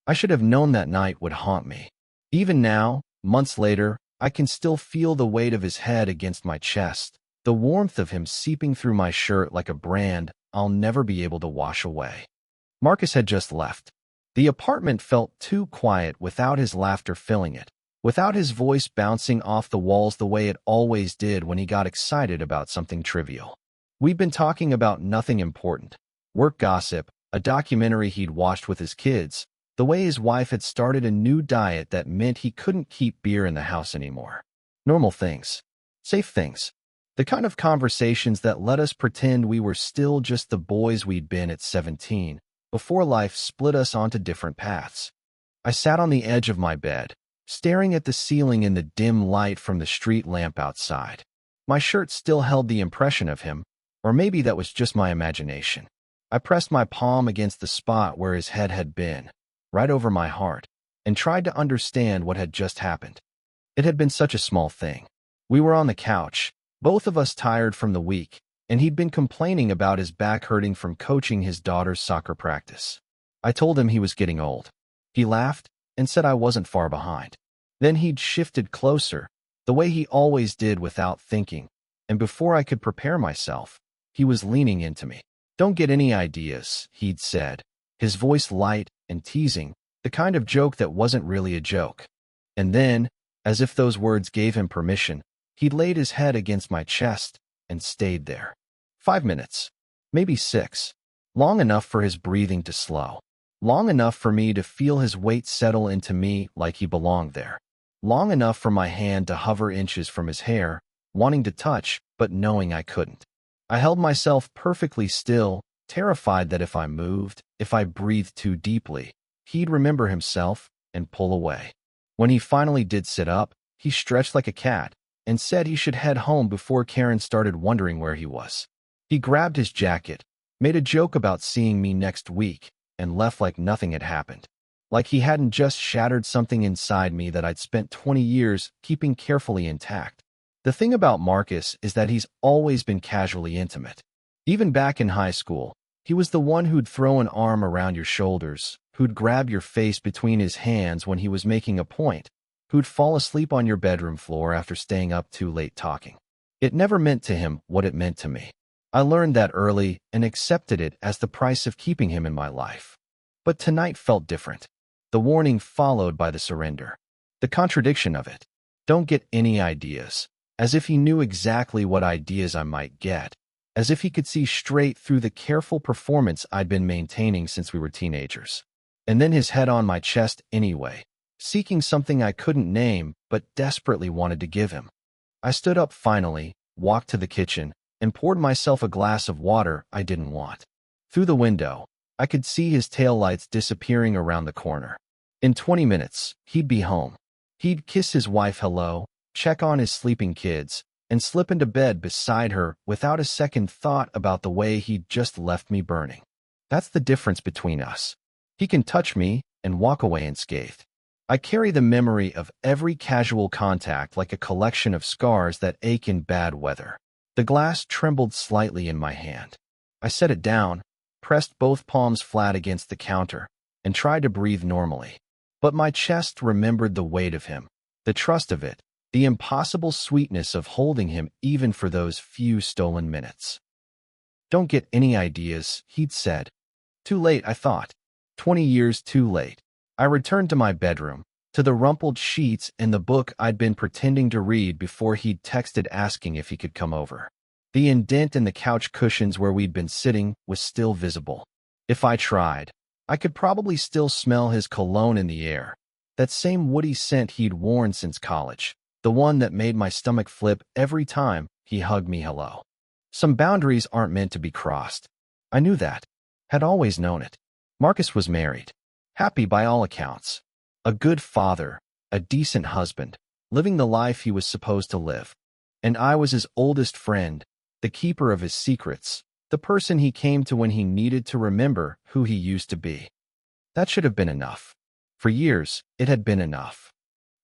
I should have known that night would haunt me. Even now, months later, I can still feel the weight of his head against my chest, the warmth of him seeping through my shirt like a brand I'll never be able to wash away. Marcus had just left. The apartment felt too quiet without his laughter filling it, without his voice bouncing off the walls the way it always did when he got excited about something trivial. We'd been talking about nothing important. Work gossip, a documentary he'd watched with his kids, the way his wife had started a new diet that meant he couldn't keep beer in the house anymore. Normal things. Safe things. The kind of conversations that let us pretend we were still just the boys we'd been at 17, before life split us onto different paths. I sat on the edge of my bed, staring at the ceiling in the dim light from the street lamp outside. My shirt still held the impression of him, or maybe that was just my imagination. I pressed my palm against the spot where his head had been, right over my heart, and tried to understand what had just happened. It had been such a small thing. We were on the couch, both of us tired from the week, and he'd been complaining about his back hurting from coaching his daughter's soccer practice. I told him he was getting old. He laughed and said I wasn't far behind. Then he'd shifted closer, the way he always did without thinking, and before I could prepare myself, he was leaning into me. "Don't get any ideas," he'd said, his voice light and teasing, the kind of joke that wasn't really a joke. And then, as if those words gave him permission, he laid his head against my chest and stayed there. 5 minutes, maybe 6, long enough for his breathing to slow, long enough for me to feel his weight settle into me like he belonged there, long enough for my hand to hover inches from his hair, wanting to touch, but knowing I couldn't. I held myself perfectly still, terrified that if I moved, if I breathed too deeply, he'd remember himself and pull away. When he finally did sit up, he stretched like a cat and said he should head home before Karen started wondering where he was. He grabbed his jacket, made a joke about seeing me next week, and left like nothing had happened. Like he hadn't just shattered something inside me that I'd spent 20 years keeping carefully intact. The thing about Marcus is that he's always been casually intimate. Even back in high school, he was the one who'd throw an arm around your shoulders, who'd grab your face between his hands when he was making a point, who'd fall asleep on your bedroom floor after staying up too late talking. It never meant to him what it meant to me. I learned that early and accepted it as the price of keeping him in my life. But tonight felt different. The warning followed by the surrender. The contradiction of it. Don't get any ideas. As if he knew exactly what ideas I might get. As if he could see straight through the careful performance I'd been maintaining since we were teenagers. And then his head on my chest anyway, seeking something I couldn't name but desperately wanted to give him. I stood up finally, walked to the kitchen, and poured myself a glass of water I didn't want. Through the window, I could see his taillights disappearing around the corner. In 20 minutes, he'd be home. He'd kiss his wife hello, check on his sleeping kids, and slip into bed beside her without a second thought about the way he'd just left me burning. That's the difference between us. He can touch me and walk away unscathed. I carry the memory of every casual contact like a collection of scars that ache in bad weather. The glass trembled slightly in my hand. I set it down, pressed both palms flat against the counter, and tried to breathe normally. But my chest remembered the weight of him, the trust of it, the impossible sweetness of holding him even for those few stolen minutes. "Don't get any ideas," he'd said. Too late, I thought. 20 years too late. I returned to my bedroom, to the rumpled sheets and the book I'd been pretending to read before he'd texted asking if he could come over. The indent in the couch cushions where we'd been sitting was still visible. If I tried, I could probably still smell his cologne in the air, that same woody scent he'd worn since college. The one that made my stomach flip every time he hugged me hello. Some boundaries aren't meant to be crossed. I knew that. Had always known it. Marcus was married. Happy by all accounts. A good father. A decent husband. Living the life he was supposed to live. And I was his oldest friend. The keeper of his secrets. The person he came to when he needed to remember who he used to be. That should have been enough. For years, it had been enough.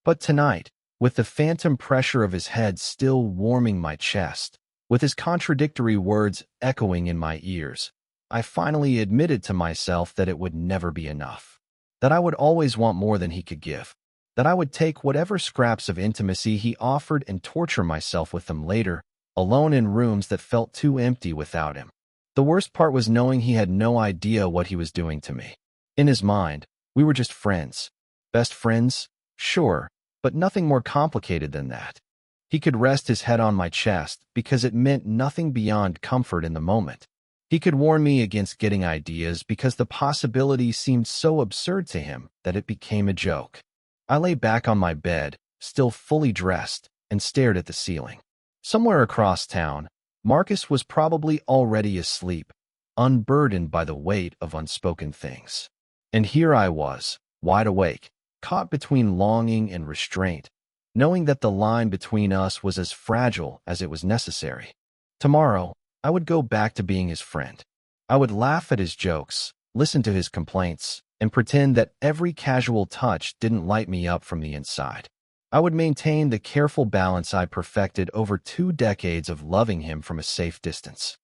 But tonight, with the phantom pressure of his head still warming my chest, with his contradictory words echoing in my ears, I finally admitted to myself that it would never be enough. that I would always want more than he could give, that I would take whatever scraps of intimacy he offered and torture myself with them later, alone in rooms that felt too empty without him. The worst part was knowing he had no idea what he was doing to me. In his mind, we were just friends. Best friends? Sure, but nothing more complicated than that. He could rest his head on my chest because it meant nothing beyond comfort in the moment. He could warn me against getting ideas because the possibility seemed so absurd to him that it became a joke. I lay back on my bed, still fully dressed, and stared at the ceiling. Somewhere across town, Marcus was probably already asleep, unburdened by the weight of unspoken things. And here I was, wide awake, caught between longing and restraint, knowing that the line between us was as fragile as it was necessary. Tomorrow, I would go back to being his friend. I would laugh at his jokes, listen to his complaints, and pretend that every casual touch didn't light me up from the inside. I would maintain the careful balance I perfected over 2 decades of loving him from a safe distance.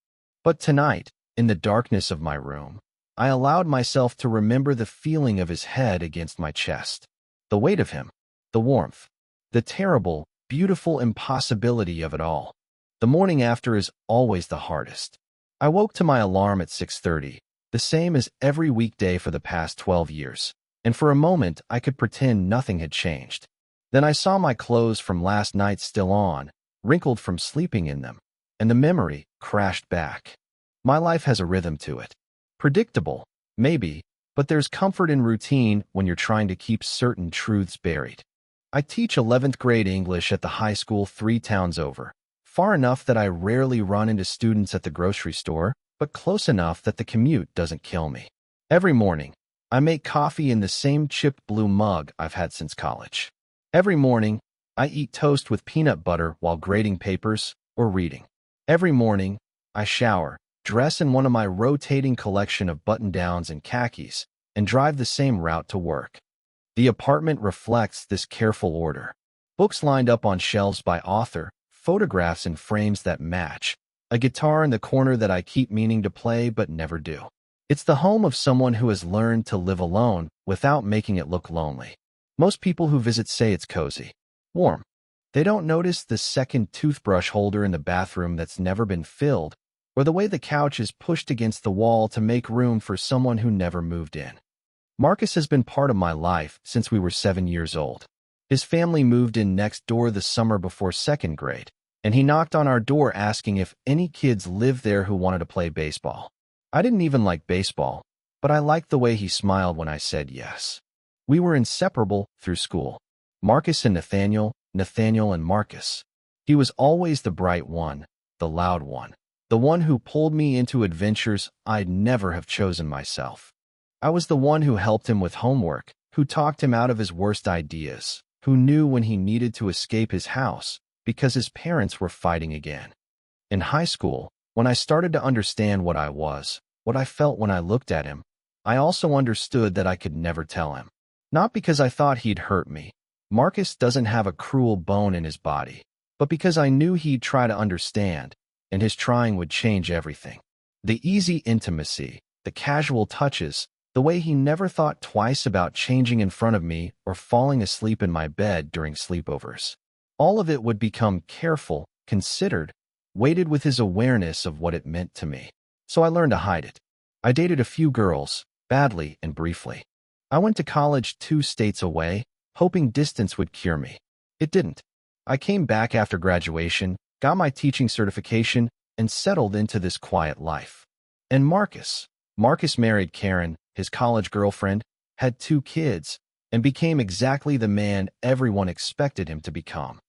But tonight, in the darkness of my room, I allowed myself to remember the feeling of his head against my chest, the weight of him, the warmth, the terrible, beautiful impossibility of it all. The morning after is always the hardest. I woke to my alarm at 6:30, the same as every weekday for the past 12 years, and for a moment I could pretend nothing had changed. Then I saw my clothes from last night still on, wrinkled from sleeping in them, and the memory crashed back. My life has a rhythm to it. Predictable, maybe, but there's comfort in routine when you're trying to keep certain truths buried. I teach 11th grade English at the high school 3 towns over, far enough that I rarely run into students at the grocery store, but close enough that the commute doesn't kill me. Every morning, I make coffee in the same chipped blue mug I've had since college. Every morning, I eat toast with peanut butter while grading papers or reading. Every morning, I shower, dress in one of my rotating collection of button-downs and khakis, and drive the same route to work. The apartment reflects this careful order. Books lined up on shelves by author, photographs in frames that match, a guitar in the corner that I keep meaning to play but never do. It's the home of someone who has learned to live alone without making it look lonely. Most people who visit say it's cozy, warm. They don't notice the second toothbrush holder in the bathroom that's never been filled, or the way the couch is pushed against the wall to make room for someone who never moved in. Marcus has been part of my life since we were 7 years old. His family moved in next door the summer before 2nd grade, and he knocked on our door asking if any kids lived there who wanted to play baseball. I didn't even like baseball, but I liked the way he smiled when I said yes. We were inseparable through school. Marcus and Nathaniel, Nathaniel and Marcus. He was always the bright one, the loud one, the one who pulled me into adventures I'd never have chosen myself. I was the one who helped him with homework, who talked him out of his worst ideas, who knew when he needed to escape his house because his parents were fighting again. In high school, when I started to understand what I was, what I felt when I looked at him, I also understood that I could never tell him. Not because I thought he'd hurt me. Marcus doesn't have a cruel bone in his body, but because I knew he'd try to understand, and his trying would change everything. The easy intimacy, the casual touches, the way he never thought twice about changing in front of me or falling asleep in my bed during sleepovers. All of it would become careful, considered, weighted with his awareness of what it meant to me. So I learned to hide it. I dated a few girls, badly and briefly. I went to college 2 states away, hoping distance would cure me. It didn't. I came back after graduation, got my teaching certification, and settled into this quiet life. And Marcus married Karen, his college girlfriend, had 2 kids, and became exactly the man everyone expected him to become.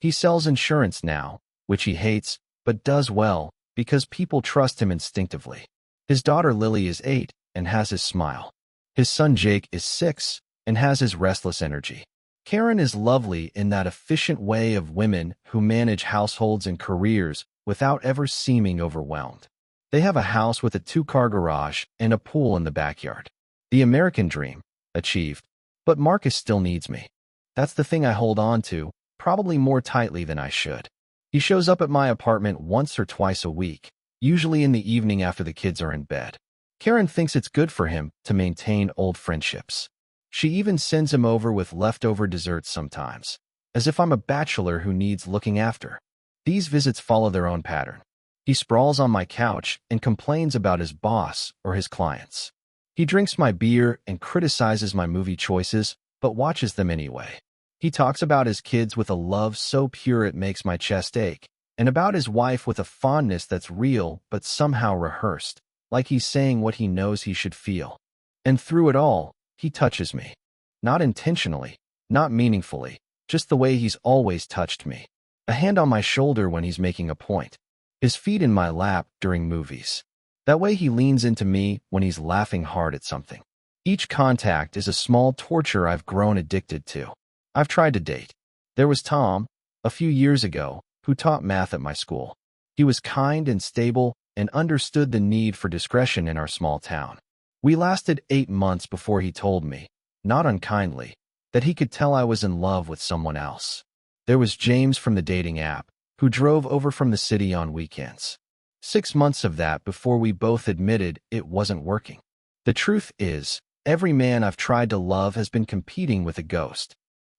He sells insurance now, which he hates, but does well, because people trust him instinctively. His daughter Lily is 8 and has his smile. His son Jake is 6 and has his restless energy. Karen is lovely in that efficient way of women who manage households and careers without ever seeming overwhelmed. They have a house with a 2-car garage and a pool in the backyard. The American dream, achieved. But Marcus still needs me. That's the thing I hold on to, probably more tightly than I should. He shows up at my apartment once or twice a week, usually in the evening after the kids are in bed. Karen thinks it's good for him to maintain old friendships. She even sends him over with leftover desserts sometimes, as if I'm a bachelor who needs looking after. These visits follow their own pattern. He sprawls on my couch and complains about his boss or his clients. He drinks my beer and criticizes my movie choices, but watches them anyway. He talks about his kids with a love so pure it makes my chest ache, and about his wife with a fondness that's real but somehow rehearsed, like he's saying what he knows he should feel. And through it all, he touches me. Not intentionally, not meaningfully, just the way he's always touched me. A hand on my shoulder when he's making a point. His feet in my lap during movies. That way he leans into me when he's laughing hard at something. Each contact is a small torture I've grown addicted to. I've tried to date. There was Tom, a few years ago, who taught math at my school. He was kind and stable and understood the need for discretion in our small town. We lasted 8 months before he told me, not unkindly, that he could tell I was in love with someone else. There was James from the dating app, who drove over from the city on weekends. 6 months of that before we both admitted it wasn't working. The truth is, every man I've tried to love has been competing with a ghost.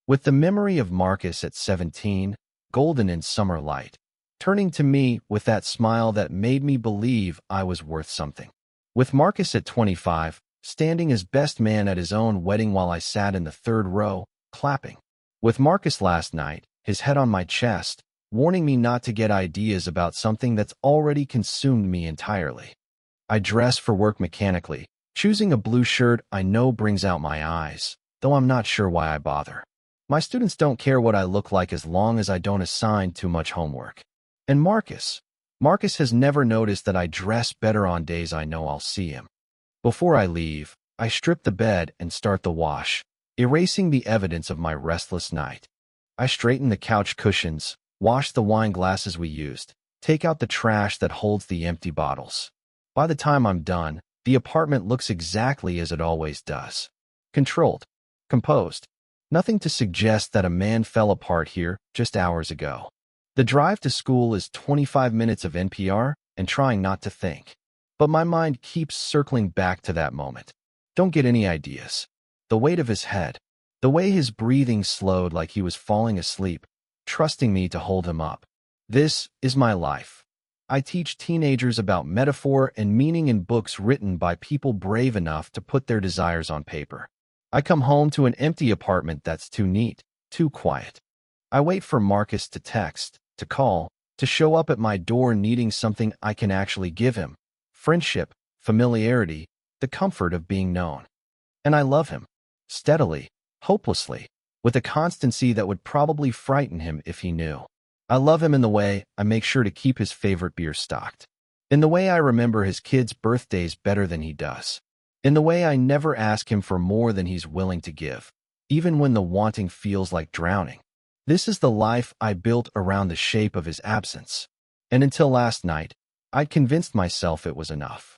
With the memory of Marcus at 17, golden in summer light, turning to me with that smile that made me believe I was worth something. With Marcus at 25, standing as best man at his own wedding while I sat in the third row, clapping. With Marcus last night, his head on my chest, warning me not to get ideas about something that's already consumed me entirely. I dress for work mechanically, choosing a blue shirt I know brings out my eyes, though I'm not sure why I bother. My students don't care what I look like as long as I don't assign too much homework. And Marcus has never noticed that I dress better on days I know I'll see him. Before I leave, I strip the bed and start the wash, erasing the evidence of my restless night. I straighten the couch cushions, wash the wine glasses we used, take out the trash that holds the empty bottles. By the time I'm done, the apartment looks exactly as it always does. Controlled. Composed. Nothing to suggest that a man fell apart here just hours ago. The drive to school is 25 minutes of NPR and trying not to think. But my mind keeps circling back to that moment. Don't get any ideas. The weight of his head. The way his breathing slowed like he was falling asleep, trusting me to hold him up. This is my life. I teach teenagers about metaphor and meaning in books written by people brave enough to put their desires on paper. I come home to an empty apartment that's too neat, too quiet. I wait for Marcus to text, to call, to show up at my door needing something I can actually give him. Friendship, familiarity, the comfort of being known. And I love him. Steadily, hopelessly, with a constancy that would probably frighten him if he knew. I love him in the way I make sure to keep his favorite beer stocked. In the way I remember his kids' birthdays better than he does. In the way I never ask him for more than he's willing to give, even when the wanting feels like drowning. This is the life I built around the shape of his absence. And until last night, I'd convinced myself it was enough.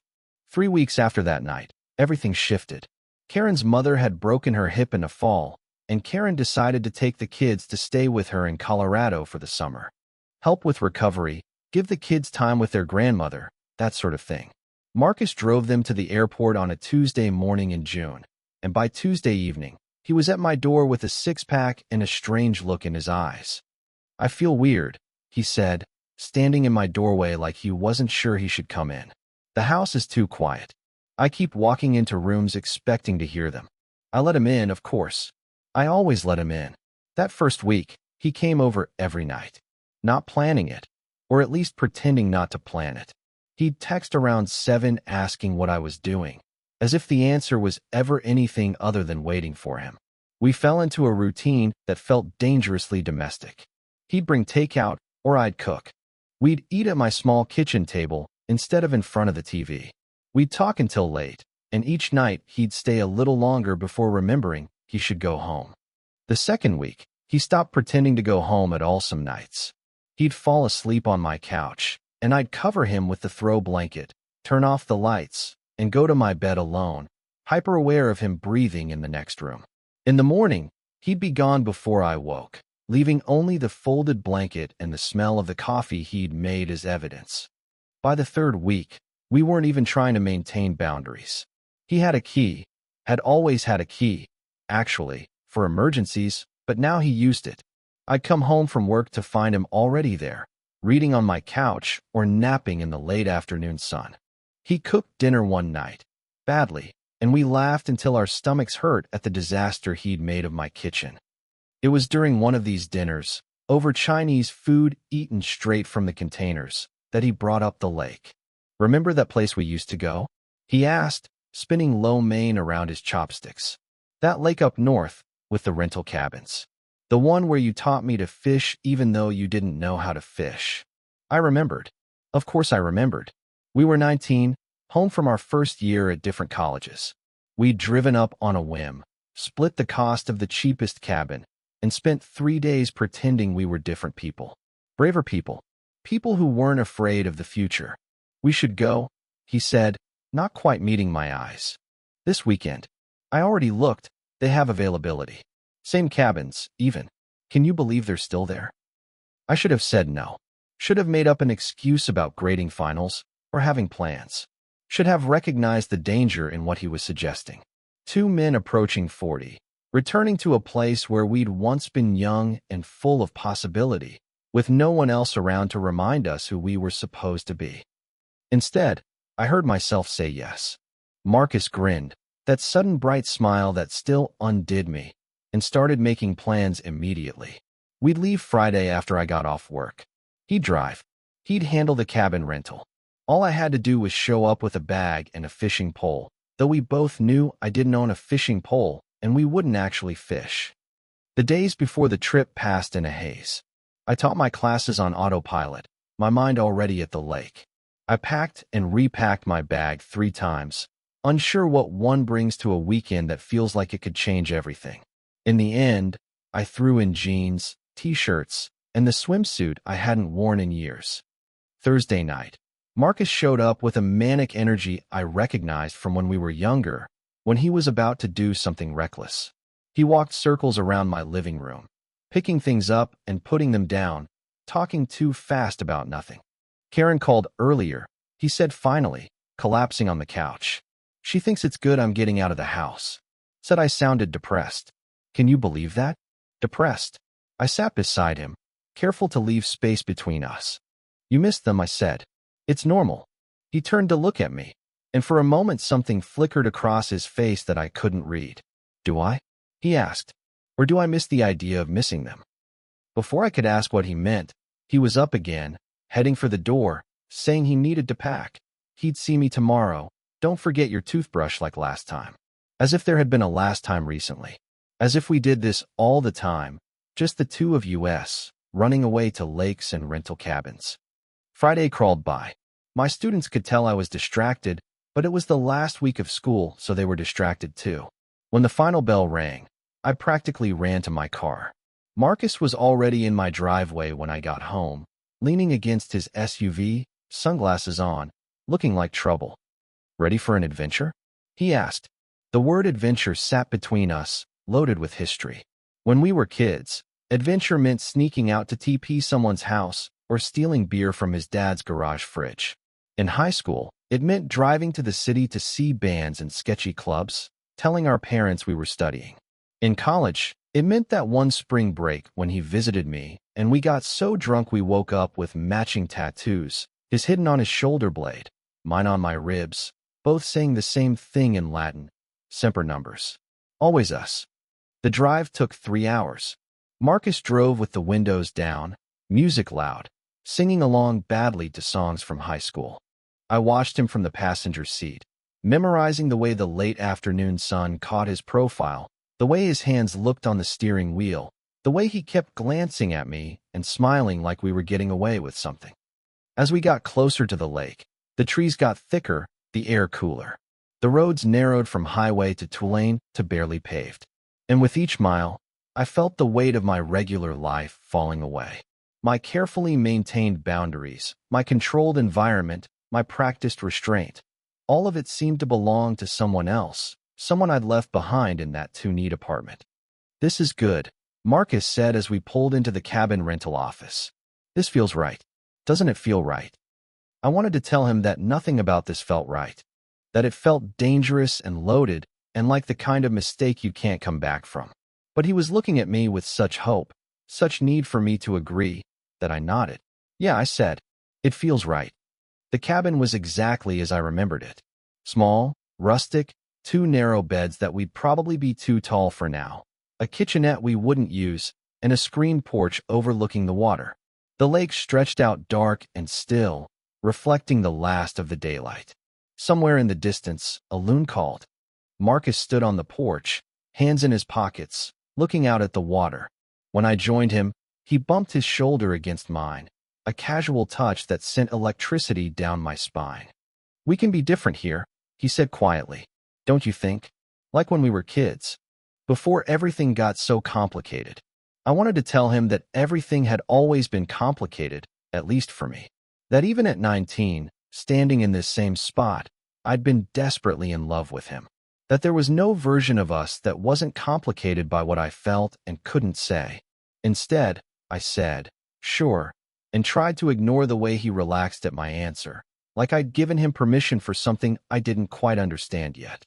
3 weeks after that night, everything shifted. Karen's mother had broken her hip in a fall, and Karen decided to take the kids to stay with her in Colorado for the summer. Help with recovery, give the kids time with their grandmother, that sort of thing. Marcus drove them to the airport on a Tuesday morning in June, and by Tuesday evening, he was at my door with a six-pack and a strange look in his eyes. "I feel weird," he said, standing in my doorway like he wasn't sure he should come in. "The house is too quiet. I keep walking into rooms expecting to hear them. I let him in, of course. I always let him in. That first week, he came over every night. Not planning it, or at least pretending not to plan it. He'd text around 7 asking what I was doing, as if the answer was ever anything other than waiting for him. We fell into a routine that felt dangerously domestic. He'd bring takeout, or I'd cook. We'd eat at my small kitchen table instead of in front of the TV. We'd talk until late, and each night he'd stay a little longer before remembering he should go home. The second week, he stopped pretending to go home at all some nights. He'd fall asleep on my couch, and I'd cover him with the throw blanket, turn off the lights, and go to my bed alone, hyper-aware of him breathing in the next room. In the morning, he'd be gone before I woke, leaving only the folded blanket and the smell of the coffee he'd made as evidence. By the third week, we weren't even trying to maintain boundaries. He had a key, had always had a key, actually, for emergencies, but now he used it. I'd come home from work to find him already there, reading on my couch or napping in the late afternoon sun. He cooked dinner one night, badly, and we laughed until our stomachs hurt at the disaster he'd made of my kitchen. It was during one of these dinners, over Chinese food eaten straight from the containers, that he brought up the lake. "Remember that place we used to go?" he asked, spinning lo mein around his chopsticks. "That lake up north, with the rental cabins. The one where you taught me to fish even though you didn't know how to fish." I remembered. Of course I remembered. We were 19, home from our first year at different colleges. We'd driven up on a whim, split the cost of the cheapest cabin, and spent 3 days pretending we were different people. Braver people. People who weren't afraid of the future. "We should go," he said, not quite meeting my eyes. "This weekend." I already looked. They have availability. Same cabins, even. Can you believe they're still there? I should have said no. Should have made up an excuse about grading finals or having plans. Should have recognized the danger in what he was suggesting. Two men approaching 40, returning to a place where we'd once been young and full of possibility, with no one else around to remind us who we were supposed to be. Instead, I heard myself say yes. Marcus grinned, that sudden bright smile that still undid me, and started making plans immediately. We'd leave Friday after I got off work. He'd drive. He'd handle the cabin rental. All I had to do was show up with a bag and a fishing pole, though we both knew I didn't own a fishing pole and we wouldn't actually fish. The days before the trip passed in a haze. I taught my classes on autopilot, my mind already at the lake. I packed and repacked my bag 3 times, unsure what one brings to a weekend that feels like it could change everything. In the end, I threw in jeans, t-shirts, and the swimsuit I hadn't worn in years. Thursday night, Marcus showed up with a manic energy I recognized from when we were younger, when he was about to do something reckless. He walked circles around my living room, picking things up and putting them down, talking too fast about nothing. Karen called earlier, he said finally, collapsing on the couch. She thinks it's good I'm getting out of the house. Said I sounded depressed. Can you believe that? Depressed. I sat beside him, careful to leave space between us. You missed them, I said. It's normal. He turned to look at me, and for a moment something flickered across his face that I couldn't read. Do I? He asked. Or do I miss the idea of missing them? Before I could ask what he meant, he was up again, heading for the door, saying he needed to pack. He'd see me tomorrow. Don't forget your toothbrush like last time. As if there had been a last time recently. As if we did this all the time, just the two of us, running away to lakes and rental cabins. Friday crawled by. My students could tell I was distracted, but it was the last week of school, so they were distracted too. When the final bell rang, I practically ran to my car. Marcus was already in my driveway when I got home, leaning against his SUV, sunglasses on, looking like trouble. Ready for an adventure? He asked. The word adventure sat between us, loaded with history. When we were kids, adventure meant sneaking out to TP someone's house or stealing beer from his dad's garage fridge. In high school, it meant driving to the city to see bands and sketchy clubs, telling our parents we were studying. In college, it meant that one spring break when he visited me and we got so drunk we woke up with matching tattoos, his hidden on his shoulder blade, mine on my ribs, both saying the same thing in Latin, semper numbers. Always us. The drive took 3 hours. Marcus drove with the windows down, music loud, singing along badly to songs from high school. I watched him from the passenger seat, memorizing the way the late afternoon sun caught his profile, the way his hands looked on the steering wheel, the way he kept glancing at me and smiling like we were getting away with something. As we got closer to the lake, the trees got thicker, the air cooler. The roads narrowed from highway to 2-lane to barely paved. And with each mile, I felt the weight of my regular life falling away. My carefully maintained boundaries, my controlled environment, my practiced restraint. All of it seemed to belong to someone else, someone I'd left behind in that too-neat apartment. This is good, Marcus said as we pulled into the cabin rental office. This feels right. Doesn't it feel right? I wanted to tell him that nothing about this felt right. That it felt dangerous and loaded, and like the kind of mistake you can't come back from. But he was looking at me with such hope, such need for me to agree, that I nodded. Yeah, I said. It feels right. The cabin was exactly as I remembered it. Small, rustic, 2 narrow beds that we'd probably be too tall for now, a kitchenette we wouldn't use, and a screened porch overlooking the water. The lake stretched out dark and still, reflecting the last of the daylight. Somewhere in the distance, a loon called. Marcus stood on the porch, hands in his pockets, looking out at the water. When I joined him, he bumped his shoulder against mine, a casual touch that sent electricity down my spine. We can be different here, he said quietly. Don't you think? Like when we were kids, before everything got so complicated. I wanted to tell him that everything had always been complicated, at least for me. That even at 19, standing in this same spot, I'd been desperately in love with him. That there was no version of us that wasn't complicated by what I felt and couldn't say. Instead, I said, sure, and tried to ignore the way he relaxed at my answer, like I'd given him permission for something I didn't quite understand yet.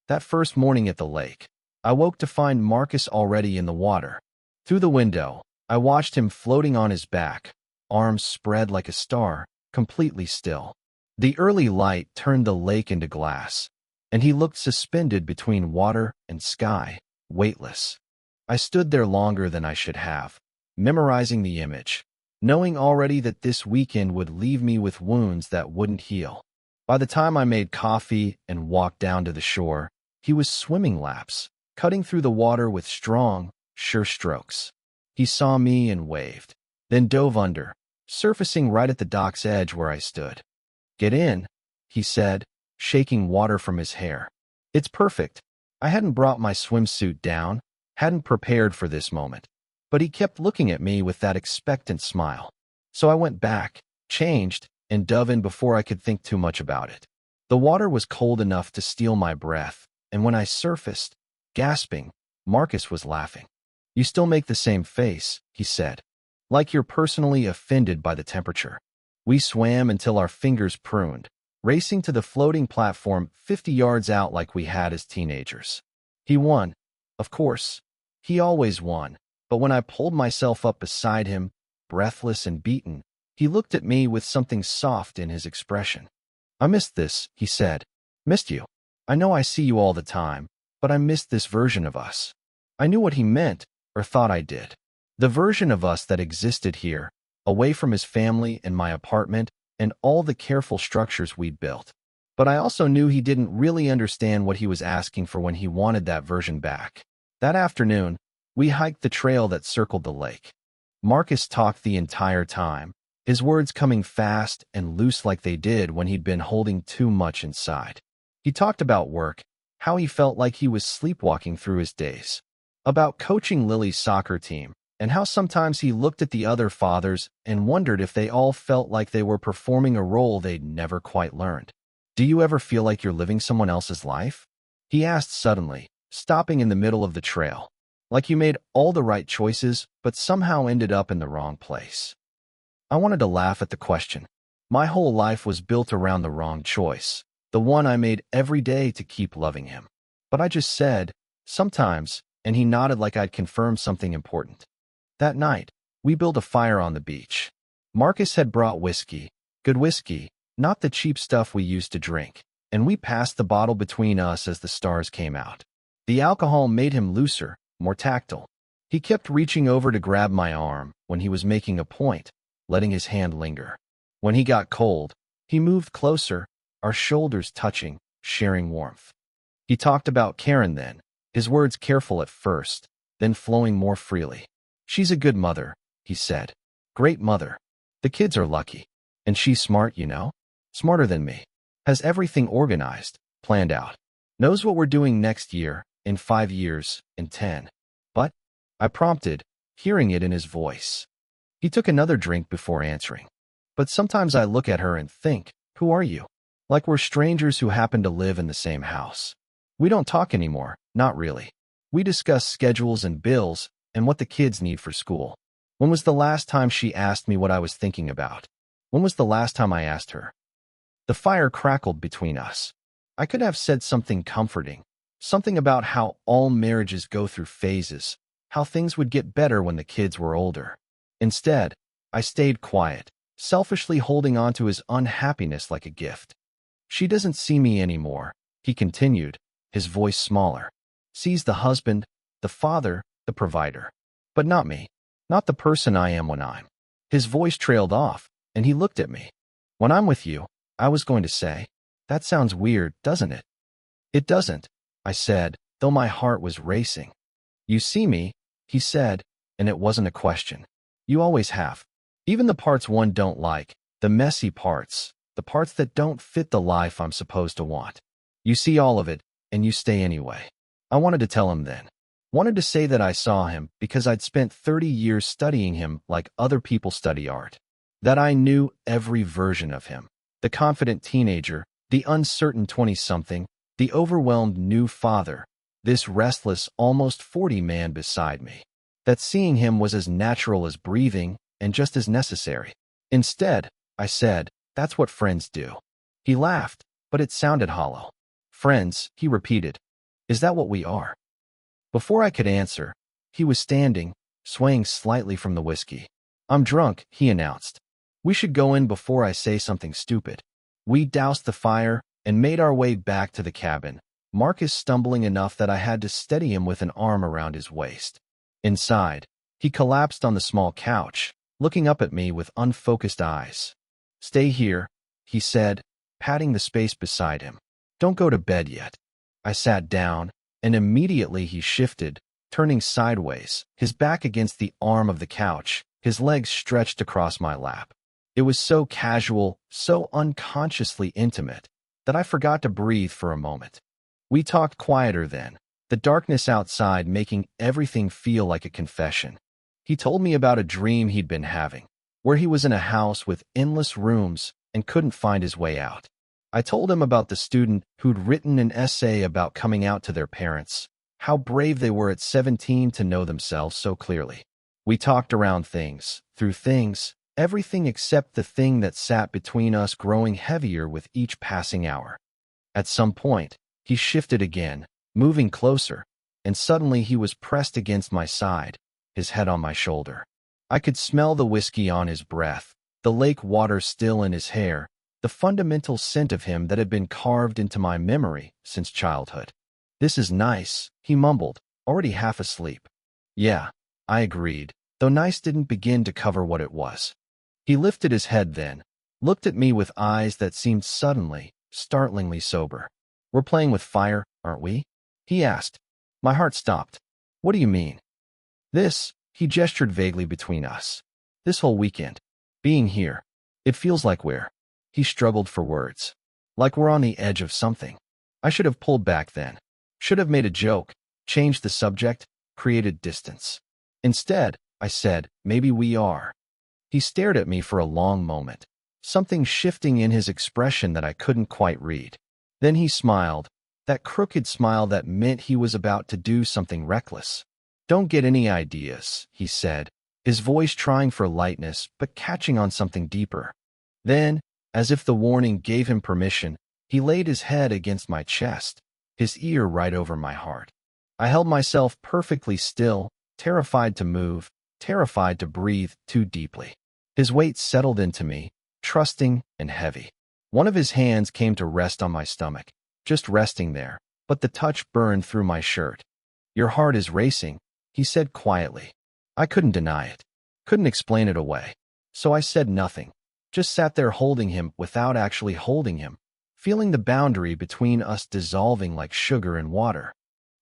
That first morning at the lake, I woke to find Marcus already in the water. Through the window, I watched him floating on his back, arms spread like a star, completely still. The early light turned the lake into glass, and he looked suspended between water and sky, weightless. I stood there longer than I should have, memorizing the image, knowing already that this weekend would leave me with wounds that wouldn't heal. By the time I made coffee and walked down to the shore, he was swimming laps, cutting through the water with strong, sure strokes. He saw me and waved, then dove under, surfacing right at the dock's edge where I stood. Get in, he said, shaking water from his hair. It's perfect. I hadn't brought my swimsuit down, hadn't prepared for this moment. But he kept looking at me with that expectant smile. So I went back, changed, and dove in before I could think too much about it. The water was cold enough to steal my breath, and when I surfaced, gasping, Marcus was laughing. You still make the same face, he said, like you're personally offended by the temperature. We swam until our fingers pruned, racing to the floating platform 50 yards out like we had as teenagers. He won, of course. He always won, but when I pulled myself up beside him, breathless and beaten, he looked at me with something soft in his expression. I missed this, he said. Missed you. I know I see you all the time, but I missed this version of us. I knew what he meant, or thought I did. The version of us that existed here, away from his family and my apartment and all the careful structures we'd built. But I also knew he didn't really understand what he was asking for when he wanted that version back. That afternoon, we hiked the trail that circled the lake. Marcus talked the entire time, his words coming fast and loose like they did when he'd been holding too much inside. He talked about work, how he felt like he was sleepwalking through his days, about coaching Lily's soccer team, and how sometimes he looked at the other fathers and wondered if they all felt like they were performing a role they'd never quite learned. Do you ever feel like you're living someone else's life? He asked suddenly, stopping in the middle of the trail. Like you made all the right choices, but somehow ended up in the wrong place. I wanted to laugh at the question. My whole life was built around the wrong choice, the one I made every day to keep loving him. But I just said, sometimes, and he nodded like I'd confirmed something important. That night, we built a fire on the beach. Marcus had brought whiskey, good whiskey, not the cheap stuff we used to drink, and we passed the bottle between us as the stars came out. The alcohol made him looser, more tactile. He kept reaching over to grab my arm when he was making a point, letting his hand linger. When he got cold, he moved closer, our shoulders touching, sharing warmth. He talked about Karen then, his words careful at first, then flowing more freely. She's a good mother, he said. Great mother. The kids are lucky. And she's smart, you know? Smarter than me. Has everything organized, planned out. Knows what we're doing next year, in 5 years, in 10. But, I prompted, hearing it in his voice. He took another drink before answering. But sometimes I look at her and think, who are you? Like we're strangers who happen to live in the same house. We don't talk anymore, not really. We discuss schedules and bills and what the kids need for school. When was the last time she asked me what I was thinking about? When was the last time I asked her? The fire crackled between us. I could have said something comforting, Something about how all marriages go through phases, how things would get better when the kids were older. Instead, I stayed quiet, selfishly holding on to his unhappiness like a gift. She doesn't see me anymore, he continued, his voice smaller. Sees the husband, the father, the provider. But not me. Not the person I am when I'm. His voice trailed off, and he looked at me. When I'm with you, I was going to say, that sounds weird, doesn't it? It doesn't, I said, though my heart was racing. You see me, he said, and it wasn't a question. You always have. Even the parts one don't like, the messy parts, the parts that don't fit the life I'm supposed to want. You see all of it, and you stay anyway. I wanted to tell him then. Wanted to say that I saw him because I'd spent 30 years studying him like other people study art. That I knew every version of him. The confident teenager, the uncertain 20-something, the overwhelmed new father, this restless, almost 40 man beside me. That seeing him was as natural as breathing and just as necessary. Instead, I said, that's what friends do. He laughed, but it sounded hollow. Friends, he repeated. Is that what we are? Before I could answer, he was standing, swaying slightly from the whiskey. I'm drunk, he announced. We should go in before I say something stupid. We doused the fire and made our way back to the cabin, Marcus stumbling enough that I had to steady him with an arm around his waist. Inside, he collapsed on the small couch, looking up at me with unfocused eyes. Stay here, he said, patting the space beside him. Don't go to bed yet. I sat down, and immediately he shifted, turning sideways, his back against the arm of the couch, his legs stretched across my lap. It was so casual, so unconsciously intimate, that I forgot to breathe for a moment. We talked quieter then, the darkness outside making everything feel like a confession. He told me about a dream he'd been having, where he was in a house with endless rooms and couldn't find his way out. I told him about the student who'd written an essay about coming out to their parents, how brave they were at 17 to know themselves so clearly. We talked around things, through things, everything except the thing that sat between us growing heavier with each passing hour. At some point, he shifted again, moving closer, and suddenly he was pressed against my side, his head on my shoulder. I could smell the whiskey on his breath, the lake water still in his hair, the fundamental scent of him that had been carved into my memory since childhood. This is nice, he mumbled, already half asleep. Yeah, I agreed, though nice didn't begin to cover what it was. He lifted his head then, looked at me with eyes that seemed suddenly, startlingly sober. We're playing with fire, aren't we? He asked. My heart stopped. What do you mean? This, he gestured vaguely between us. This whole weekend. Being here. It feels like we're. He struggled for words. Like we're on the edge of something. I should have pulled back then. Should have made a joke, changed the subject, created distance. Instead, I said, maybe we are. He stared at me for a long moment, something shifting in his expression that I couldn't quite read. Then he smiled, that crooked smile that meant he was about to do something reckless. Don't get any ideas, he said, his voice trying for lightness but catching on something deeper. Then, as if the warning gave him permission, he laid his head against my chest, his ear right over my heart. I held myself perfectly still, terrified to move, terrified to breathe too deeply. His weight settled into me, trusting and heavy. One of his hands came to rest on my stomach, just resting there, but the touch burned through my shirt. Your heart is racing, he said quietly. I couldn't deny it, couldn't explain it away. So I said nothing, just sat there holding him without actually holding him, feeling the boundary between us dissolving like sugar and water.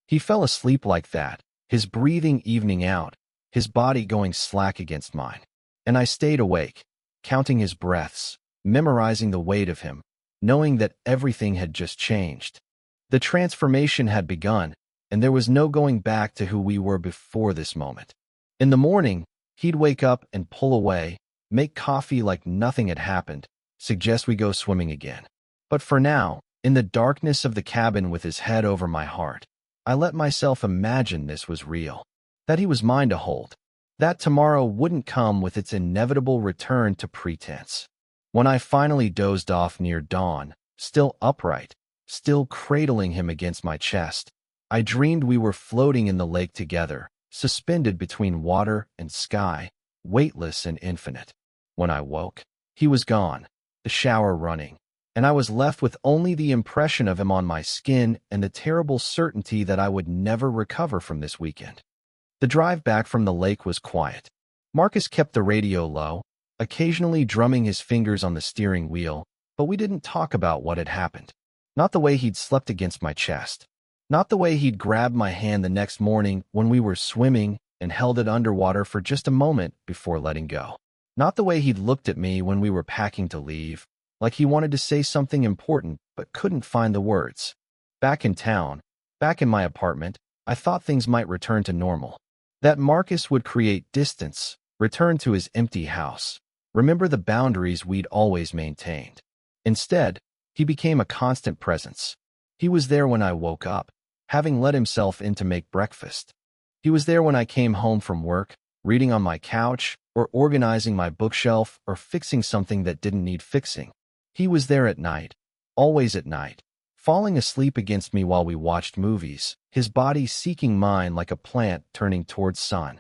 He fell asleep like that, his breathing evening out, his body going slack against mine. And I stayed awake, counting his breaths, memorizing the weight of him, knowing that everything had just changed. The transformation had begun, and there was no going back to who we were before this moment. In the morning, he'd wake up and pull away, make coffee like nothing had happened, suggest we go swimming again. But for now, in the darkness of the cabin with his head over my heart, I let myself imagine this was real, that he was mine to hold, that tomorrow wouldn't come with its inevitable return to pretense. When I finally dozed off near dawn, still upright, still cradling him against my chest, I dreamed we were floating in the lake together, suspended between water and sky, weightless and infinite. When I woke, he was gone, the shower running, and I was left with only the impression of him on my skin and the terrible certainty that I would never recover from this weekend. The drive back from the lake was quiet. Marcus kept the radio low, occasionally drumming his fingers on the steering wheel, but we didn't talk about what had happened. Not the way he'd slept against my chest. Not the way he'd grabbed my hand the next morning when we were swimming and held it underwater for just a moment before letting go. Not the way he'd looked at me when we were packing to leave, like he wanted to say something important but couldn't find the words. Back in town, back in my apartment, I thought things might return to normal. That Marcus would create distance, return to his empty house, remember the boundaries we'd always maintained. Instead, he became a constant presence. He was there when I woke up, having let himself in to make breakfast. He was there when I came home from work, reading on my couch, or organizing my bookshelf, or fixing something that didn't need fixing. He was there at night, always at night, falling asleep against me while we watched movies, his body seeking mine like a plant turning towards sun.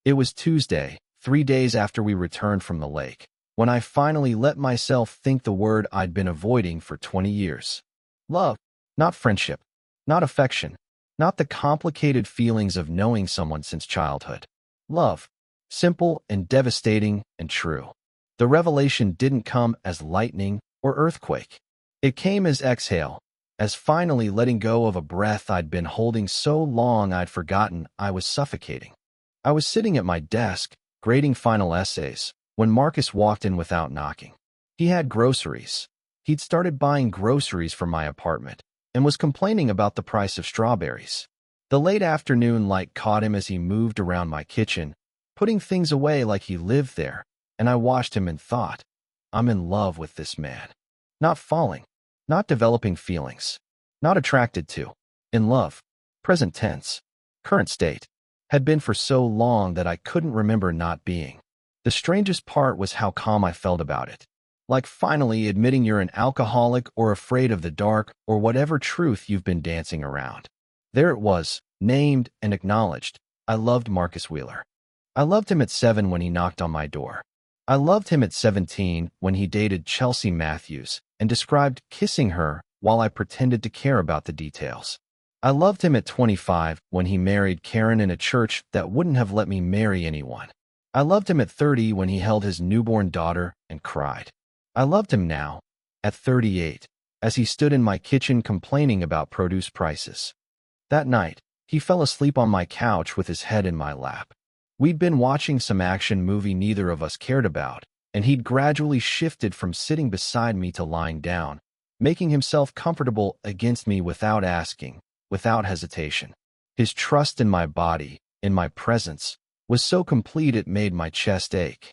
It was Tuesday, 3 days after we returned from the lake, when I finally let myself think the word I'd been avoiding for 20 years. Love, not friendship, not affection, not the complicated feelings of knowing someone since childhood. Love, simple and devastating and true. The revelation didn't come as lightning or earthquake. It came as exhale, as finally letting go of a breath I'd been holding so long I'd forgotten I was suffocating. I was sitting at my desk, grading final essays, when Marcus walked in without knocking. He had groceries. He'd started buying groceries for my apartment and was complaining about the price of strawberries. The late afternoon light caught him as he moved around my kitchen, putting things away like he lived there, and I watched him and thought, I'm in love with this man. Not falling, not developing feelings, not attracted to. In love, present tense, current state, had been for so long that I couldn't remember not being. The strangest part was how calm I felt about it. Like finally admitting you're an alcoholic or afraid of the dark or whatever truth you've been dancing around. There it was, named and acknowledged. I loved Marcus Wheeler. I loved him at 7 when he knocked on my door. I loved him at 17 when he dated Chelsea Matthews and described kissing her while I pretended to care about the details. I loved him at 25 when he married Karen in a church that wouldn't have let me marry anyone. I loved him at 30 when he held his newborn daughter and cried. I loved him now, at 38, as he stood in my kitchen complaining about produce prices. That night, he fell asleep on my couch with his head in my lap. We'd been watching some action movie neither of us cared about, and he'd gradually shifted from sitting beside me to lying down, making himself comfortable against me without asking, without hesitation. His trust in my body, in my presence, was so complete it made my chest ache.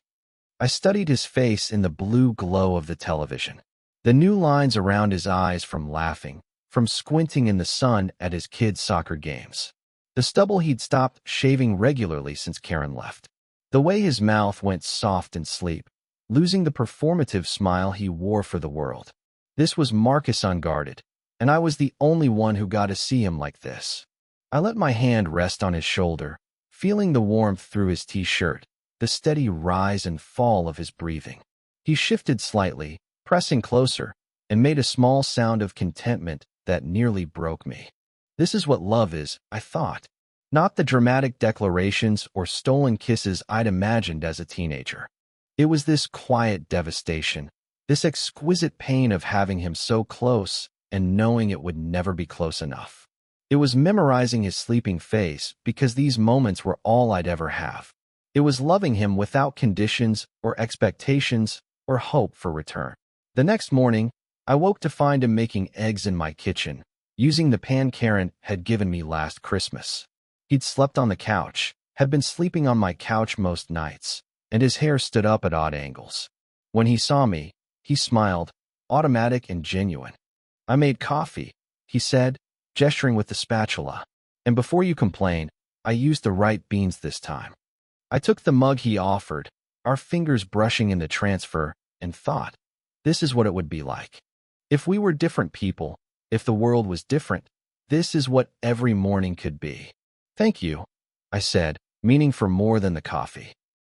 I studied his face in the blue glow of the television. The new lines around his eyes from laughing, from squinting in the sun at his kids' soccer games. The stubble he'd stopped shaving regularly since Karen left. The way his mouth went soft in sleep, losing the performative smile he wore for the world. This was Marcus unguarded, and I was the only one who got to see him like this. I let my hand rest on his shoulder, feeling the warmth through his t-shirt, the steady rise and fall of his breathing. He shifted slightly, pressing closer, and made a small sound of contentment that nearly broke me. This is what love is, I thought. Not the dramatic declarations or stolen kisses I'd imagined as a teenager. It was this quiet devastation, this exquisite pain of having him so close and knowing it would never be close enough. It was memorizing his sleeping face because these moments were all I'd ever have. It was loving him without conditions or expectations or hope for return. The next morning, I woke to find him making eggs in my kitchen, using the pan Karen had given me last Christmas. He'd slept on the couch, had been sleeping on my couch most nights, and his hair stood up at odd angles. When he saw me, he smiled, automatic and genuine. I made coffee, he said, gesturing with the spatula. And before you complain, I used the right beans this time. I took the mug he offered, our fingers brushing in the transfer, and thought, this is what it would be like. If we were different people, if the world was different, This is what every morning could be. Thank you, I said, meaning for more than the coffee.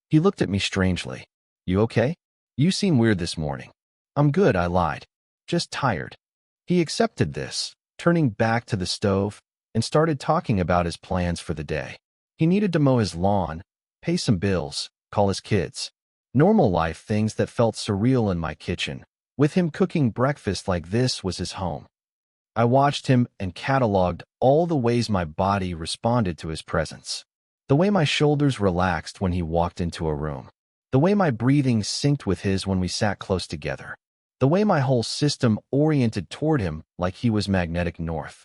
He looked at me strangely. You okay? You seem weird this morning. I'm good, I lied. Just tired. He accepted this, turning back to the stove, and started talking about his plans for the day. He needed to mow his lawn, pay some bills, call his kids. Normal life things that felt surreal in my kitchen. With him cooking breakfast like this was his home. I watched him and cataloged all the ways my body responded to his presence. The way my shoulders relaxed when he walked into a room. The way my breathing synced with his when we sat close together. The way my whole system oriented toward him like he was magnetic north.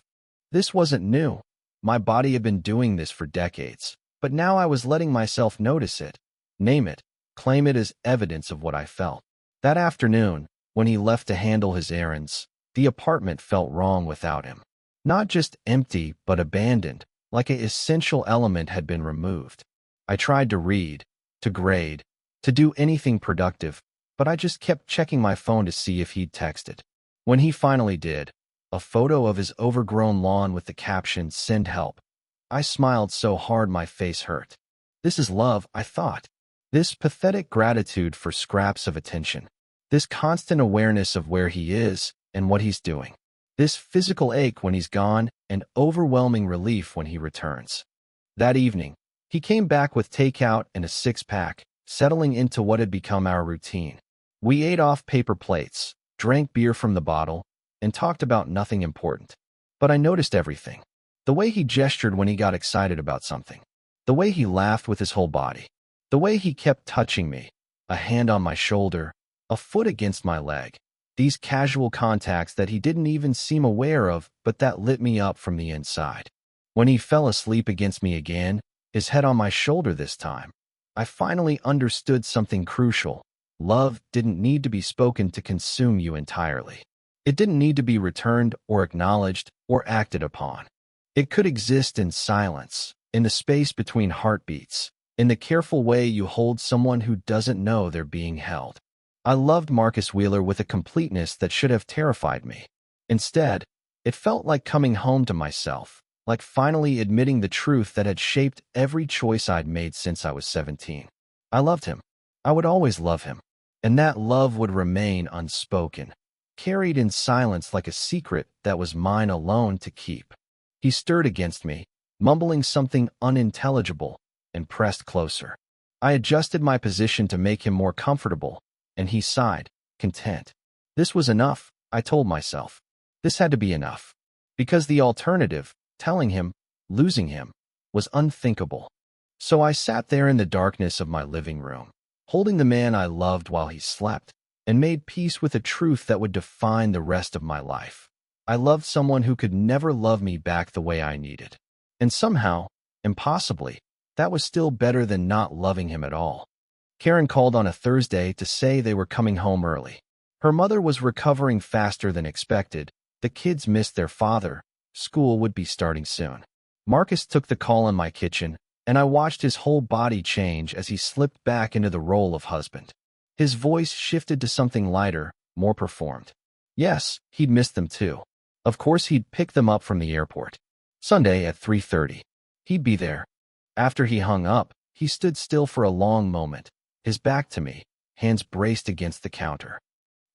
This wasn't new. My body had been doing this for decades, but now I was letting myself notice it, name it, claim it as evidence of what I felt. That afternoon, when he left to handle his errands, the apartment felt wrong without him. Not just empty, but abandoned, like an essential element had been removed. I tried to read, to grade, to do anything productive, but I just kept checking my phone to see if he'd texted. When he finally did, a photo of his overgrown lawn with the caption, "Send help," I smiled so hard my face hurt. This is love, I thought. This pathetic gratitude for scraps of attention. This constant awareness of where he is and what he's doing. This physical ache when he's gone and overwhelming relief when he returns. That evening, he came back with takeout and a six-pack, settling into what had become our routine. We ate off paper plates, drank beer from the bottle, and talked about nothing important. But I noticed everything. The way he gestured when he got excited about something. The way he laughed with his whole body. The way he kept touching me, a hand on my shoulder, a foot against my leg. These casual contacts that he didn't even seem aware of, but that lit me up from the inside. When he fell asleep against me again, his head on my shoulder this time, I finally understood something crucial. Love didn't need to be spoken to consume you entirely. It didn't need to be returned or acknowledged or acted upon. It could exist in silence, in the space between heartbeats, in the careful way you hold someone who doesn't know they're being held. I loved Marcus Wheeler with a completeness that should have terrified me. Instead, it felt like coming home to myself, like finally admitting the truth that had shaped every choice I'd made since I was 17. I loved him. I would always love him. And that love would remain unspoken, carried in silence like a secret that was mine alone to keep. He stirred against me, mumbling something unintelligible, and pressed closer. I adjusted my position to make him more comfortable, and he sighed, content. This was enough, I told myself. This had to be enough. Because the alternative, telling him, losing him, was unthinkable. So I sat there in the darkness of my living room, holding the man I loved while he slept, and made peace with a truth that would define the rest of my life. I loved someone who could never love me back the way I needed. And somehow, impossibly, that was still better than not loving him at all. Karen called on a Thursday to say they were coming home early. Her mother was recovering faster than expected. The kids missed their father. School would be starting soon. Marcus took the call in my kitchen, and I watched his whole body change as he slipped back into the role of husband. His voice shifted to something lighter, more performed. Yes, he'd missed them too. Of course he'd pick them up from the airport. Sunday at 3:30. He'd be there. After he hung up, he stood still for a long moment, his back to me, hands braced against the counter.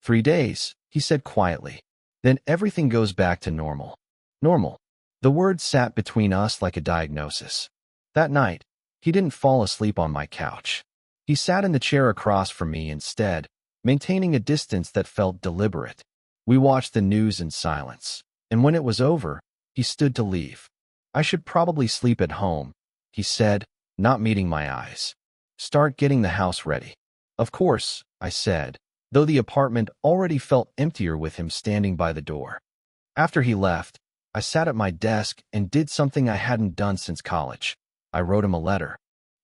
3 days, he said quietly. Then everything goes back to normal. Normal. The word sat between us like a diagnosis. That night, he didn't fall asleep on my couch. He sat in the chair across from me instead, maintaining a distance that felt deliberate. We watched the news in silence, and when it was over, he stood to leave. I should probably sleep at home, he said, not meeting my eyes. Start getting the house ready. Of course, I said, though the apartment already felt emptier with him standing by the door. After he left, I sat at my desk and did something I hadn't done since college. I wrote him a letter.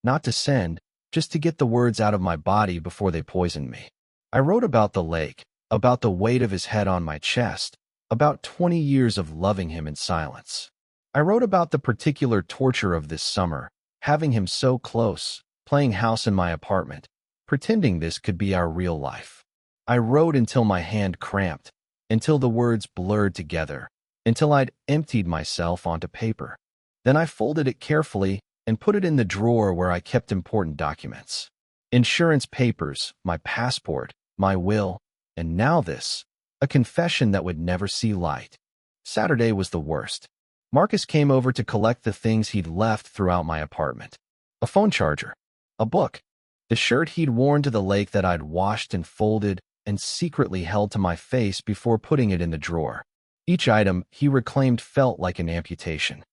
Not to send, just to get the words out of my body before they poisoned me. I wrote about the lake, about the weight of his head on my chest, about 20 years of loving him in silence. I wrote about the particular torture of this summer, having him so close, playing house in my apartment, pretending this could be our real life. I wrote until my hand cramped, until the words blurred together, until I'd emptied myself onto paper. Then I folded it carefully and put it in the drawer where I kept important documents. Insurance papers, my passport, my will, and now this, a confession that would never see light. Saturday was the worst. Marcus came over to collect the things he'd left throughout my apartment. A phone charger, a book, the shirt he'd worn to the lake that I'd washed and folded and secretly held to my face before putting it in the drawer. Each item he reclaimed felt like an amputation.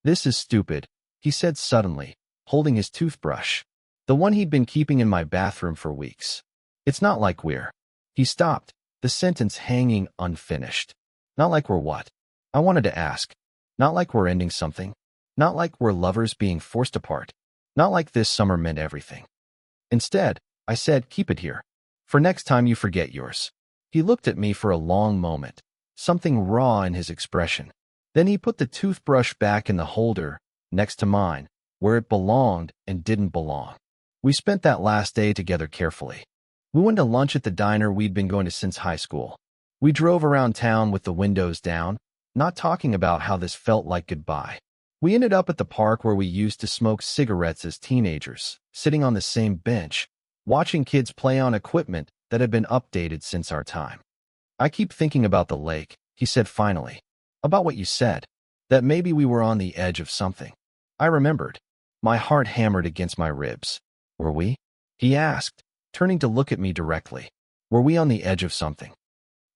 "This is stupid," he said suddenly, holding his toothbrush, the one he'd been keeping in my bathroom for weeks. "It's not like we're—" He stopped, the sentence hanging unfinished. "Not like we're what?" I wanted to ask. "Not like we're ending something? Not like we're lovers being forced apart? Not like this summer meant everything?" Instead, I said, "Keep it here. For next time you forget yours." He looked at me for a long moment, something raw in his expression. Then he put the toothbrush back in the holder, next to mine, where it belonged and didn't belong. We spent that last day together carefully. We went to lunch at the diner we'd been going to since high school. We drove around town with the windows down, not talking about how this felt like goodbye. We ended up at the park where we used to smoke cigarettes as teenagers, sitting on the same bench, watching kids play on equipment that had been updated since our time. "I keep thinking about the lake," he said finally. "About what you said, that maybe we were on the edge of something." I remembered. My heart hammered against my ribs. "Were we?" he asked, turning to look at me directly. "Were we on the edge of something?"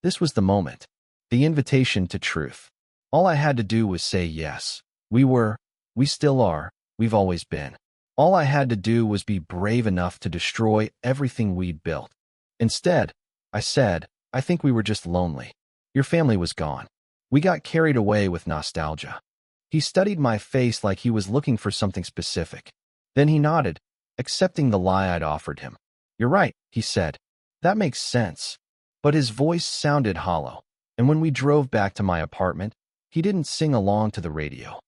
This was the moment, the invitation to truth. All I had to do was say yes. We were, we still are, we've always been. All I had to do was be brave enough to destroy everything we'd built. Instead, I said, "I think we were just lonely. Your family was gone. We got carried away with nostalgia." He studied my face like he was looking for something specific. Then he nodded, accepting the lie I'd offered him. "You're right," he said. "That makes sense." But his voice sounded hollow, and when we drove back to my apartment, he didn't sing along to the radio.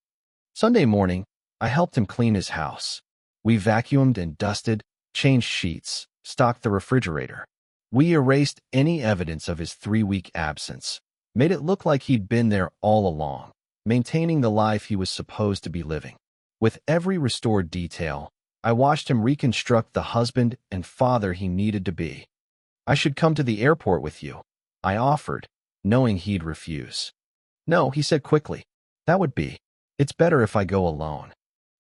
Sunday morning, I helped him clean his house. We vacuumed and dusted, changed sheets, stocked the refrigerator. We erased any evidence of his 3-week absence, made it look like he'd been there all along, maintaining the life he was supposed to be living. With every restored detail, I watched him reconstruct the husband and father he needed to be. "I should come to the airport with you," I offered, knowing he'd refuse. "No," he said quickly. "That would be. It's better if I go alone."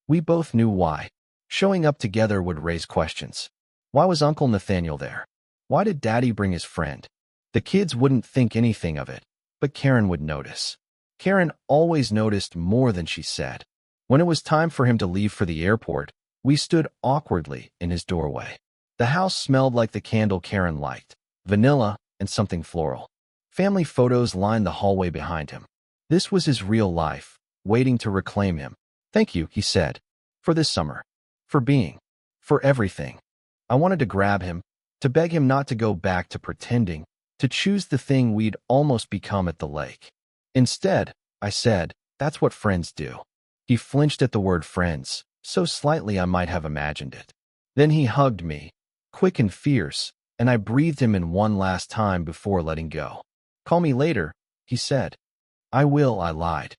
We both knew why. Showing up together would raise questions. Why was Uncle Nathaniel there? Why did Daddy bring his friend? The kids wouldn't think anything of it, but Karen would notice. Karen always noticed more than she said. When it was time for him to leave for the airport, we stood awkwardly in his doorway. The house smelled like the candle Karen liked, vanilla and something floral. Family photos lined the hallway behind him. This was his real life, waiting to reclaim him. "Thank you," he said, "for this summer, for being, for everything." I wanted to grab him, to beg him not to go back to pretending, to choose the thing we'd almost become at the lake. Instead, I said, "That's what friends do." He flinched at the word friends, so slightly I might have imagined it. Then he hugged me, quick and fierce, and I breathed him in one last time before letting go. "Call me later," he said. "I will," I lied.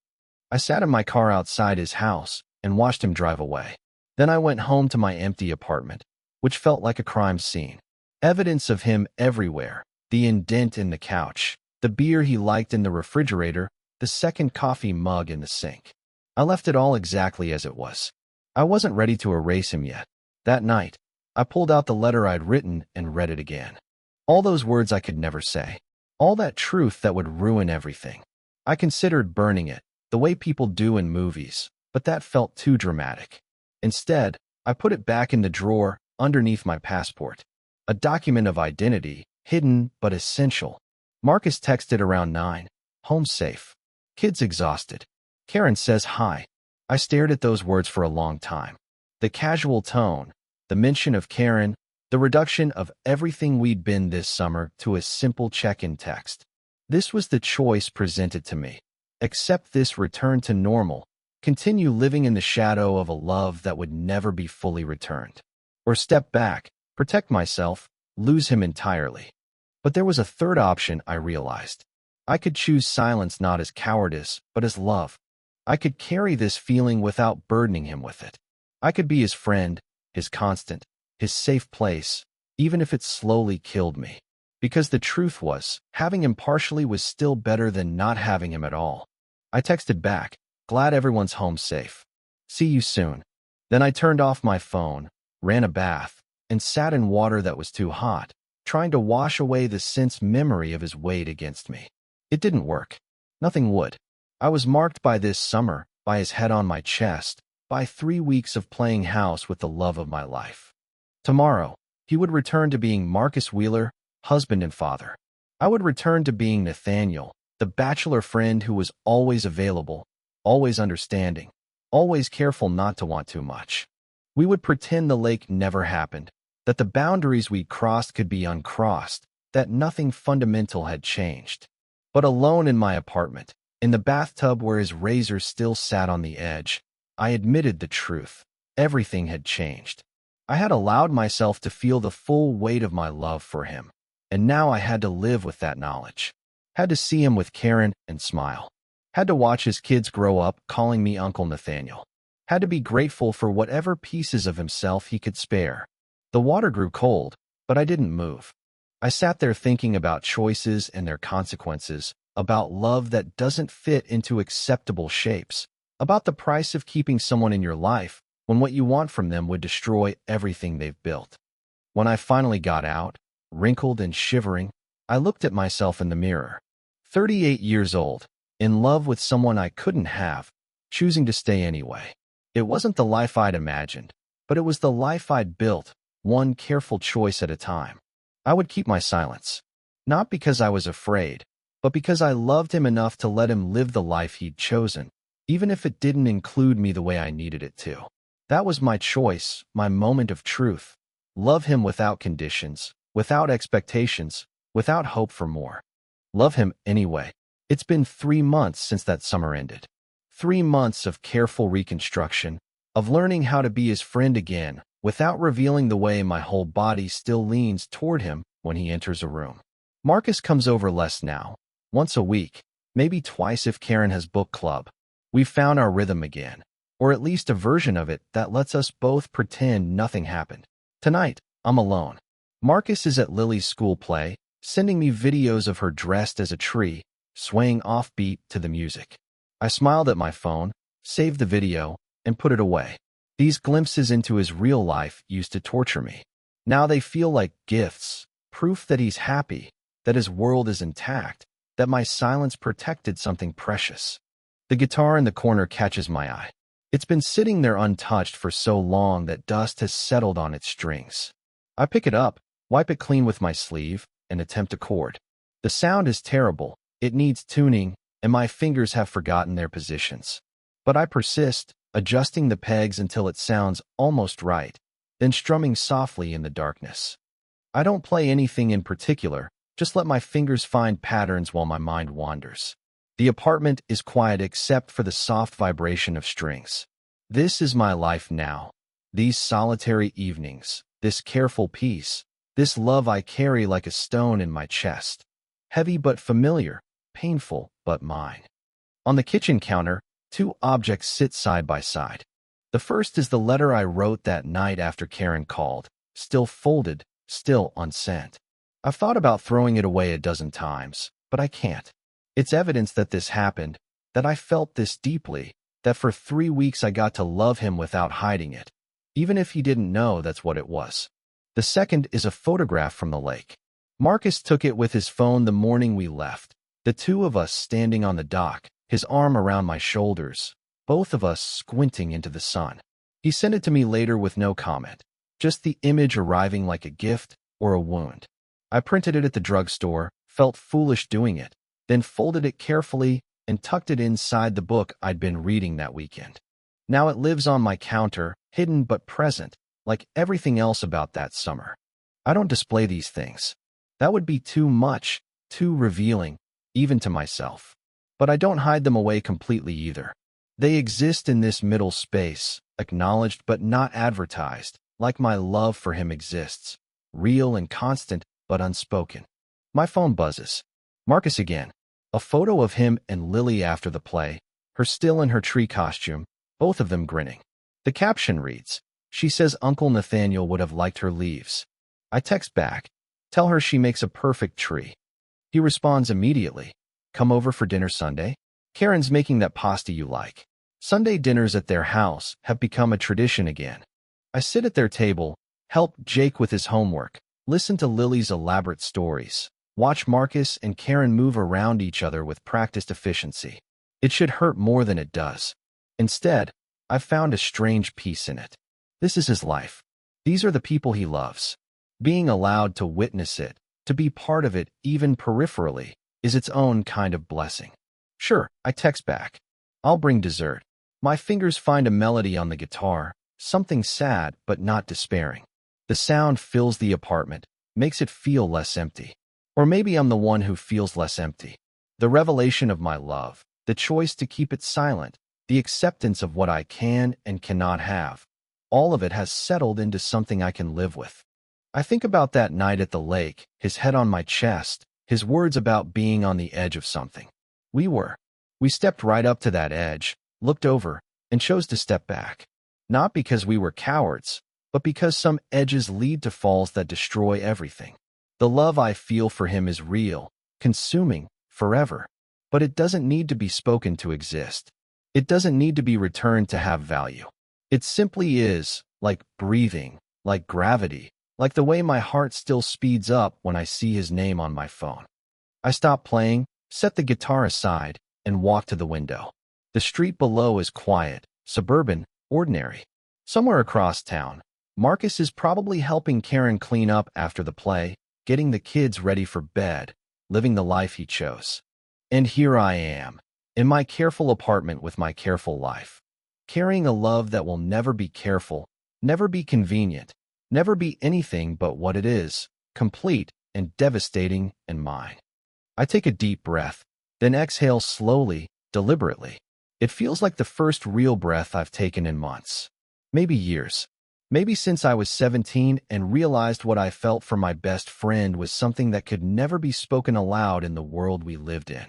I sat in my car outside his house and watched him drive away. Then I went home to my empty apartment, which felt like a crime scene. Evidence of him everywhere, the indent in the couch, the beer he liked in the refrigerator, the second coffee mug in the sink. I left it all exactly as it was. I wasn't ready to erase him yet. That night, I pulled out the letter I'd written and read it again. All those words I could never say. All that truth that would ruin everything. I considered burning it, the way people do in movies, but that felt too dramatic. Instead, I put it back in the drawer underneath my passport. A document of identity, hidden but essential. Marcus texted around 9. "Home safe. Kids exhausted. Karen says hi." I stared at those words for a long time. The casual tone, the mention of Karen, the reduction of everything we'd been this summer to a simple check-in text. This was the choice presented to me. Accept this return to normal, continue living in the shadow of a love that would never be fully returned. Or step back, protect myself, lose him entirely. But there was a third option, I realized. I could choose silence not as cowardice, but as love. I could carry this feeling without burdening him with it. I could be his friend, his constant, his safe place, even if it slowly killed me. Because the truth was, having him partially was still better than not having him at all. I texted back, glad everyone's home safe. See you soon. Then I turned off my phone, ran a bath, and sat in water that was too hot, trying to wash away the sense memory of his weight against me. It didn't work. Nothing would. I was marked by this summer, by his head on my chest, by 3 weeks of playing house with the love of my life. Tomorrow, he would return to being Marcus Wheeler, husband and father. I would return to being Nathaniel, the bachelor friend who was always available, always understanding, always careful not to want too much. We would pretend the lake never happened, that the boundaries we crossed could be uncrossed, that nothing fundamental had changed. But alone in my apartment, in the bathtub where his razor still sat on the edge, I admitted the truth. Everything had changed. I had allowed myself to feel the full weight of my love for him, and now I had to live with that knowledge. Had to see him with Karen and smile. Had to watch his kids grow up calling me Uncle Nathaniel. Had to be grateful for whatever pieces of himself he could spare. The water grew cold, but I didn't move. I sat there thinking about choices and their consequences, about love that doesn't fit into acceptable shapes, about the price of keeping someone in your life when what you want from them would destroy everything they've built. When I finally got out, wrinkled and shivering, I looked at myself in the mirror. 38 years old, in love with someone I couldn't have, choosing to stay anyway. It wasn't the life I'd imagined, but it was the life I'd built, one careful choice at a time. I would keep my silence, not because I was afraid, but because I loved him enough to let him live the life he'd chosen, even if it didn't include me the way I needed it to. That was my choice, my moment of truth. Love him without conditions, without expectations, without hope for more. Love him anyway. It's been 3 months since that summer ended. 3 months of careful reconstruction, of learning how to be his friend again, without revealing the way my whole body still leans toward him when he enters a room. Marcus comes over less now, once a week, maybe twice if Karen has book club. We've found our rhythm again, or at least a version of it that lets us both pretend nothing happened. Tonight, I'm alone. Marcus is at Lily's school play, sending me videos of her dressed as a tree, swaying offbeat to the music. I smiled at my phone, saved the video, and put it away. These glimpses into his real life used to torture me. Now they feel like gifts, proof that he's happy, that his world is intact, that my silence protected something precious. The guitar in the corner catches my eye. It's been sitting there untouched for so long that dust has settled on its strings. I pick it up, wipe it clean with my sleeve, and attempt a chord. The sound is terrible, it needs tuning, and my fingers have forgotten their positions. But I persist, adjusting the pegs until it sounds almost right, then strumming softly in the darkness. I don't play anything in particular, just let my fingers find patterns while my mind wanders. The apartment is quiet except for the soft vibration of strings. This is my life now. These solitary evenings, this careful peace, this love I carry like a stone in my chest. Heavy but familiar, painful but mine. On the kitchen counter, 2 objects sit side by side. The first is the letter I wrote that night after Karen called, still folded, still unsent. I've thought about throwing it away a dozen times, but I can't. It's evidence that this happened, that I felt this deeply, that for 3 weeks I got to love him without hiding it, even if he didn't know that's what it was. The second is a photograph from the lake. Marcus took it with his phone the morning we left, the 2 of us standing on the dock, his arm around my shoulders, both of us squinting into the sun. He sent it to me later with no comment, just the image arriving like a gift or a wound. I printed it at the drugstore, felt foolish doing it, then folded it carefully and tucked it inside the book I'd been reading that weekend. Now it lives on my counter, hidden but present, like everything else about that summer. I don't display these things. That would be too much, too revealing, even to myself. But I don't hide them away completely either. They exist in this middle space, acknowledged but not advertised, like my love for him exists, real and constant but unspoken. My phone buzzes. Marcus again. A photo of him and Lily after the play, her still in her tree costume, both of them grinning. The caption reads, "She says Uncle Nathaniel would have liked her leaves." I text back, "Tell her she makes a perfect tree." He responds immediately, "Come over for dinner Sunday? Karen's making that pasta you like." Sunday dinners at their house have become a tradition again. I sit at their table, help Jake with his homework, listen to Lily's elaborate stories, watch Marcus and Karen move around each other with practiced efficiency. It should hurt more than it does. Instead, I've found a strange peace in it. This is his life. These are the people he loves. Being allowed to witness it, to be part of it even peripherally, is its own kind of blessing. Sure, I text back, "I'll bring dessert." My fingers find a melody on the guitar, something sad but not despairing. The sound fills the apartment, makes it feel less empty. Or maybe I'm the one who feels less empty. The revelation of my love, the choice to keep it silent, the acceptance of what I can and cannot have, all of it has settled into something I can live with. I think about that night at the lake, his head on my chest, his words about being on the edge of something. We stepped right up to that edge, looked over, and chose to step back. Not because we were cowards, but because some edges lead to falls that destroy everything. The love I feel for him is real, consuming, forever. But it doesn't need to be spoken to exist. It doesn't need to be returned to have value. It simply is, like breathing, like gravity, like the way my heart still speeds up when I see his name on my phone. I stop playing, set the guitar aside, and walk to the window. The street below is quiet, suburban, ordinary. Somewhere across town, Marcus is probably helping Karen clean up after the play, getting the kids ready for bed, living the life he chose. And here I am, in my careful apartment with my careful life, carrying a love that will never be careful, never be convenient, never be anything but what it is, complete and devastating and mine. I take a deep breath, then exhale slowly, deliberately. It feels like the first real breath I've taken in months, maybe years. Maybe since I was 17 and realized what I felt for my best friend was something that could never be spoken aloud in the world we lived in.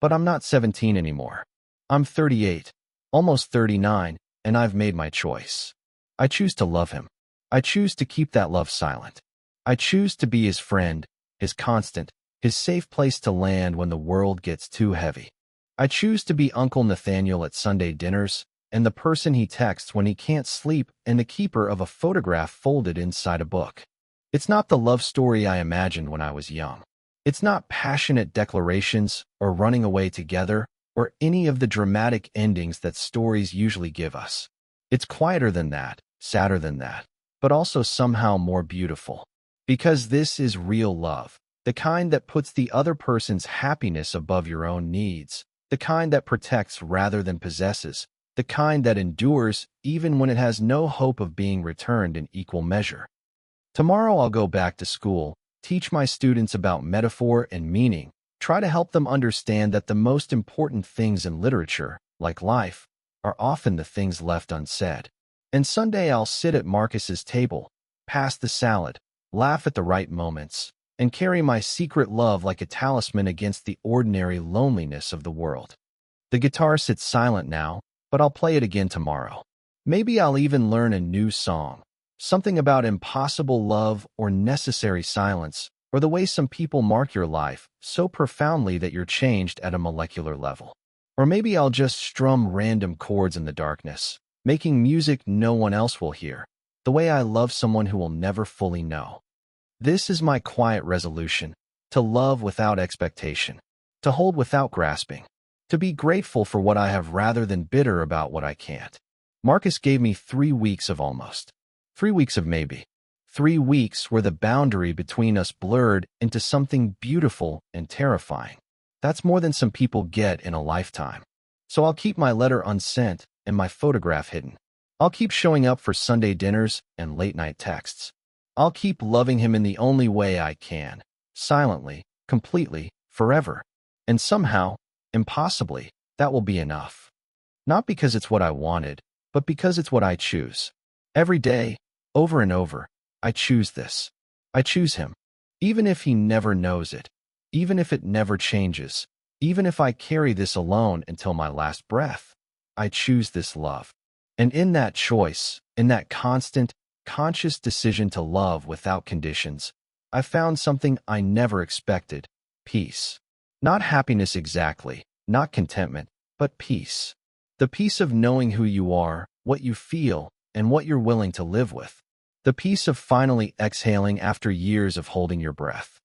But I'm not 17 anymore. I'm 38, almost 39, and I've made my choice. I choose to love him. I choose to keep that love silent. I choose to be his friend, his constant, his safe place to land when the world gets too heavy. I choose to be Uncle Nathaniel at Sunday dinners, and the person he texts when he can't sleep, and the keeper of a photograph folded inside a book. It's not the love story I imagined when I was young. It's not passionate declarations or running away together or any of the dramatic endings that stories usually give us. It's quieter than that, sadder than that, but also somehow more beautiful. Because this is real love, the kind that puts the other person's happiness above your own needs, the kind that protects rather than possesses, the kind that endures even when it has no hope of being returned in equal measure. Tomorrow I'll go back to school, teach my students about metaphor and meaning, try to help them understand that the most important things in literature, like life, are often the things left unsaid. And Sunday I'll sit at Marcus's table, pass the salad, laugh at the right moments, and carry my secret love like a talisman against the ordinary loneliness of the world. The guitar sits silent now, but I'll play it again tomorrow. Maybe I'll even learn a new song, something about impossible love or necessary silence, or the way some people mark your life so profoundly that you're changed at a molecular level. Or maybe I'll just strum random chords in the darkness, making music no one else will hear, the way I love someone who will never fully know. This is my quiet resolution, to love without expectation, to hold without grasping, to be grateful for what I have rather than bitter about what I can't. Marcus gave me 3 weeks of almost. 3 weeks of maybe. 3 weeks where the boundary between us blurred into something beautiful and terrifying. That's more than some people get in a lifetime. So I'll keep my letter unsent and my photograph hidden. I'll keep showing up for Sunday dinners and late-night texts. I'll keep loving him in the only way I can, silently, completely, forever. And somehow, impossibly, that will be enough. Not because it's what I wanted, but because it's what I choose. Every day, over and over, I choose this. I choose him. Even if he never knows it, even if it never changes, Even if I carry this alone until my last breath, I choose this love. And in that choice, in that constant, conscious decision to love without conditions, I found something I never expected: peace. Not happiness exactly, not contentment, but peace. The peace of knowing who you are, what you feel, and what you're willing to live with. The peace of finally exhaling after years of holding your breath.